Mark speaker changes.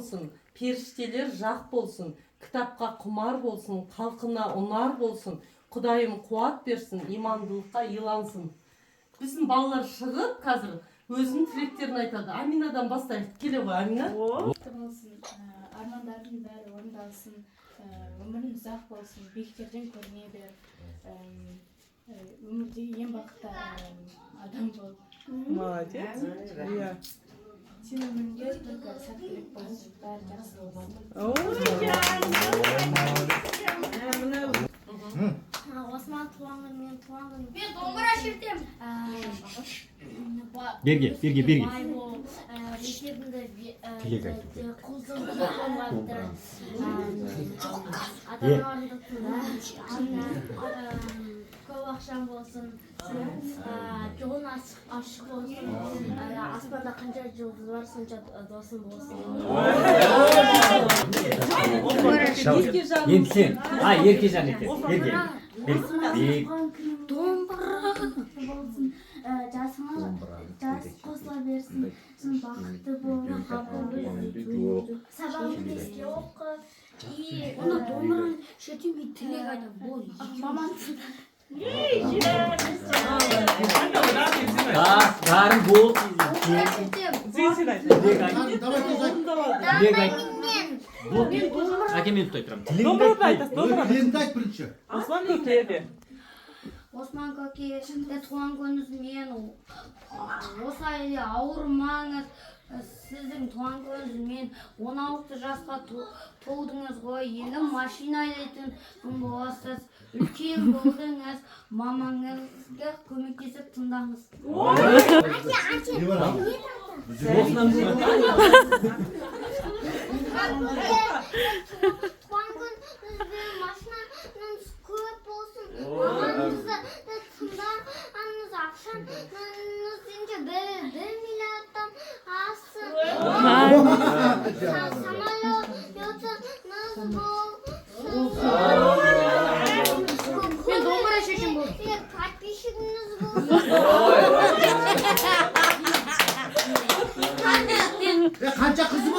Speaker 1: olsun, perişteler jaq bolsun, kitapqa kumar bolsun, halkına onar bolsun, Kudayım kuat versin, imandılıkka yılansın. Bizim ballar шығып қазір өзінің тілектерін айтады. Аминадан бастайық. Келе ғой, Амина.
Speaker 2: Болсын, армандардың бәрі орындалсын, өмірің ұзақ болсын, биіктерден көріне бер, өмірде ең бақытты адам бол.
Speaker 3: Молодец. Иә.
Speaker 2: Сен өміріңде только сәттілік болсын, бәрі жақсы болсын.
Speaker 4: Осман туған күні, мен туған күні. Мен домбыра шертем.
Speaker 5: Берге.
Speaker 4: Бай бол, мектебімді құлсыз болғанды. Ата-аналарымды көп ақшам болсын. Жолың ашық болсын. Аспанда қанша жұлдыз бар, сонша досым болсын.
Speaker 5: Енді сен. Еркежан екен. Берге.
Speaker 4: Домбыра болсын. Жасыңа жас қосыла берсін. Сен бақытты бол. Сабағыңды еске оқы. Оны домбыраны шертем, мен тілек айтам. Бол. Мамансың.
Speaker 5: Darın bu. Әке мен тұтай тұрам.
Speaker 3: Добрыйды айтасыз, добрыйды.
Speaker 6: Тілегіңді айт бірінші.
Speaker 3: Осман көке.
Speaker 4: Осман көке, туған күніңіз мен осылай ауырмаңыз. Сіздің туған күніңіз мен 16 жасқа толдыңыз ғой. Енді машина айдайтын күн боласыз. Үлкен болдыңыз. Мамаңызға көмектесіп тыңдаңыз.
Speaker 6: Не бар ал?
Speaker 4: Туған күніңізбен машинаңыз көп болсын. Мамаңызды тыңдағаныңыз ақшаңыз енді 1 миллиардтан ассын. Самолетыңыз болсын. Мен домбыра шешем болсын. Подписчигіңіз болсын.
Speaker 6: Қанша қызы